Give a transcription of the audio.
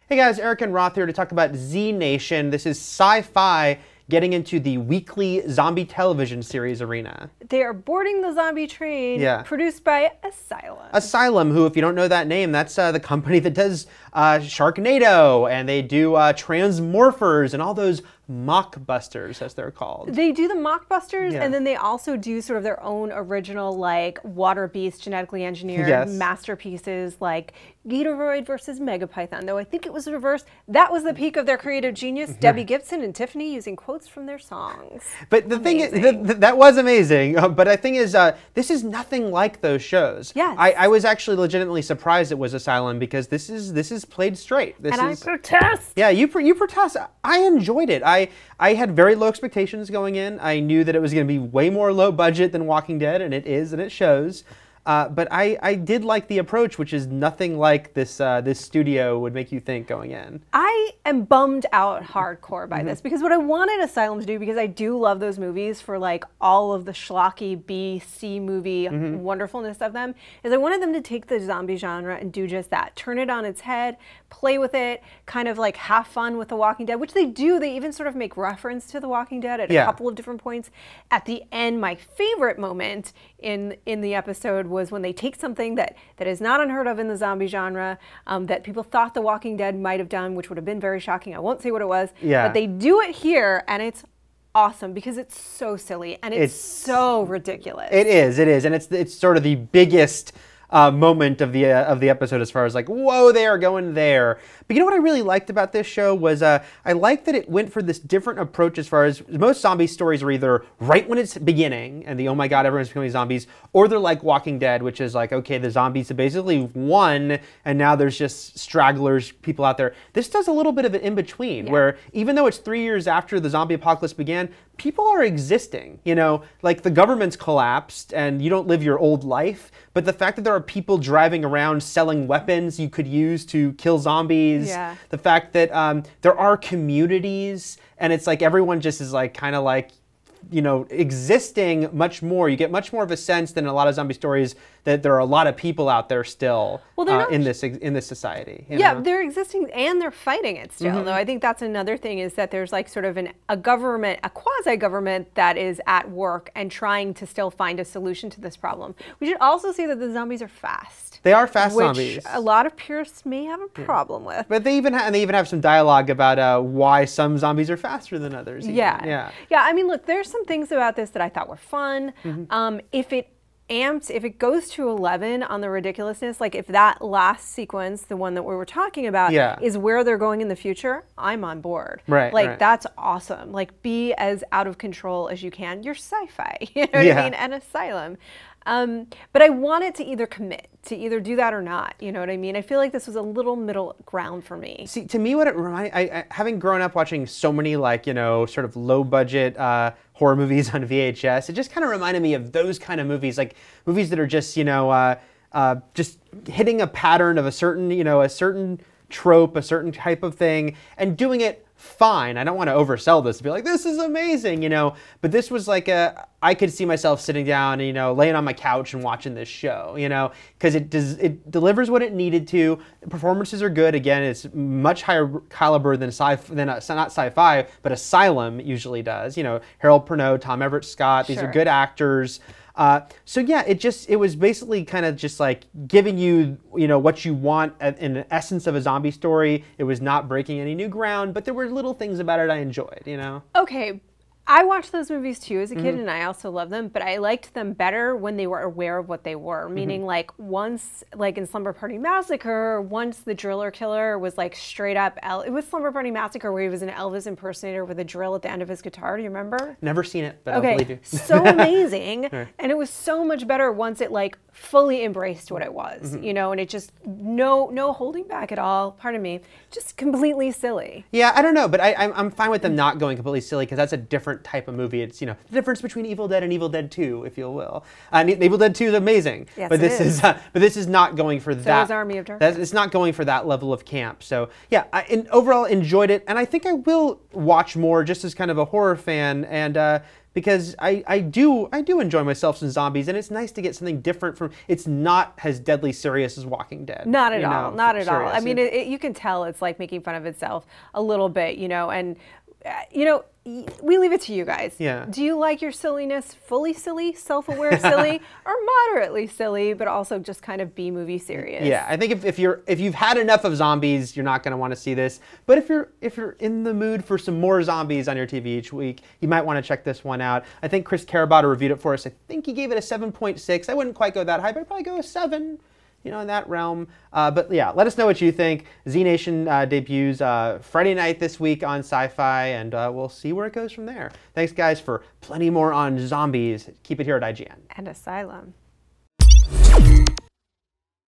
Hey guys, Eric and Roth here to talk about Z Nation. This is Syfy getting into the weekly zombie television series arena. They are boarding the zombie train, produced by Asylum. Asylum, who, if you don't know that name, that's the company that does Sharknado, and they do Transmorphers and all those mockbusters, as they're called. They do the mockbusters, and then they also do sort of their own original, like, water beast, genetically engineered masterpieces, like Gatoroid versus Megapython, though I think it was reversed. That was the peak of their creative genius, Debbie Gibson and Tiffany using quotes from their songs. But the thing is, that was amazing, but the thing is, this is nothing like those shows. Yes. I was actually legitimately surprised it was Asylum, because this is played straight. I protest! Yeah, you protest. I enjoyed it. I had very low expectations going in. I knew that it was going to be way more low budget than Walking Dead, and it is, and it shows. But I did like the approach, which is nothing like this this studio would make you think going in. I am bummed out hardcore by this, because what I wanted Asylum to do, because I do love those movies for like all of the schlocky B, C movie wonderfulness of them, is I wanted them to take the zombie genre and do just that. Turn it on its head, play with it, kind of like have fun with The Walking Dead, which they do. They even sort of make reference to The Walking Dead at a couple of different points. At the end, my favorite moment in the episode was when they take something that is not unheard of in the zombie genre, that people thought The Walking Dead might have done, which would have been very shocking. I won't say what it was, but they do it here, and it's awesome because it's so silly and it's so ridiculous. It is, and it's sort of the biggest moment of the episode, as far as like, whoa, they are going there. But you know what I really liked about this show was I liked that it went for this different approach, as far as most zombie stories are either right when it's beginning and the, oh my god, everyone's becoming zombies, or they're like Walking Dead, which is like, okay, the zombies have basically won and now there's just stragglers, people out there. This does a little bit of an in-between, where even though it's 3 years after the zombie apocalypse began, people are existing, you know, like the government's collapsed and you don't live your old life, but the fact that there are people driving around selling weapons you could use to kill zombies, the fact that there are communities, and it's like everyone just is like kind of like, you know, existing much more. You get much more of a sense than a lot of zombie stories that there are a lot of people out there still in this society. You know? They're existing and they're fighting it still. Though I think that's another thing, is that there's like sort of a government, a quasi-government that is at work and trying to still find a solution to this problem. We should also say that the zombies are fast. They are fast zombies. Which a lot of purists may have a problem with. But they even have some dialogue about why some zombies are faster than others. Yeah. I mean, look, there's some things about this that I thought were fun. If it goes to 11 on the ridiculousness, like if that last sequence, the one that we were talking about, is where they're going in the future, I'm on board. That's awesome. Like, be as out of control as you can. You're Syfy, you know what I mean? And Asylum. But I wanted to either commit, to either do that or not, you know what I mean? I feel like this was a little middle ground for me. See, to me, what it reminded, having grown up watching so many, like, you know, sort of low budget horror movies on VHS, it just kind of reminded me of those kind of movies, like movies that are just, you know, just hitting a pattern of a certain, you know, a certain trope, a certain type of thing, and doing it fine. I don't want to oversell this to be like, this is amazing, you know, but this was like I could see myself sitting down and, you know, laying on my couch and watching this show, you know, because it delivers what it needed to. The performances are good. Again, it's much higher caliber than not Syfy, but Asylum usually does. You know, Harold Perrineau, Tom Everett Scott, these are good actors. So yeah, it was basically kind of just like giving you, you know, what you want in the essence of a zombie story. It was not breaking any new ground, but there were little things about it I enjoyed, you know? Okay. I watched those movies too as a kid, and I also loved them, but I liked them better when they were aware of what they were. Meaning, like, once, like in Slumber Party Massacre, once the driller killer was like straight up, it was Slumber Party Massacre where he was an Elvis impersonator with a drill at the end of his guitar. Do you remember? Never seen it, but I'll believe you. So amazing. And it was so much better once it like fully embraced what it was, you know, and it just, no holding back at all, pardon me, just completely silly. Yeah, I don't know, but I'm fine with them not going completely silly, because that's a different type of movie. It's, you know, the difference between Evil Dead and Evil Dead 2, if you will. Evil Dead 2 is amazing, but this is not going for that. So is Army of Darkness. It's not going for that level of camp. So yeah, overall enjoyed it, and I think I will watch more just as kind of a horror fan, and because I do enjoy myself some zombies, and it's nice to get something different from. It's not as deadly serious as Walking Dead. Not at all. Not at all. I mean, you can tell it's like making fun of itself a little bit, you know, and you know, we leave it to you guys. Yeah. Do you like your silliness fully silly, self-aware silly, or moderately silly, but also just kind of B-movie serious? Yeah, I think if you've had enough of zombies, you're not going to want to see this. But if you're in the mood for some more zombies on your TV each week, you might want to check this one out. I think Chris Carabata reviewed it for us. I think he gave it a 7.6. I wouldn't quite go that high, but I'd probably go a 7. You know, in that realm. But yeah, let us know what you think. Z Nation debuts Friday night this week on Syfy, and we'll see where it goes from there. Thanks, guys, for plenty more on zombies. Keep it here at IGN. And Asylum.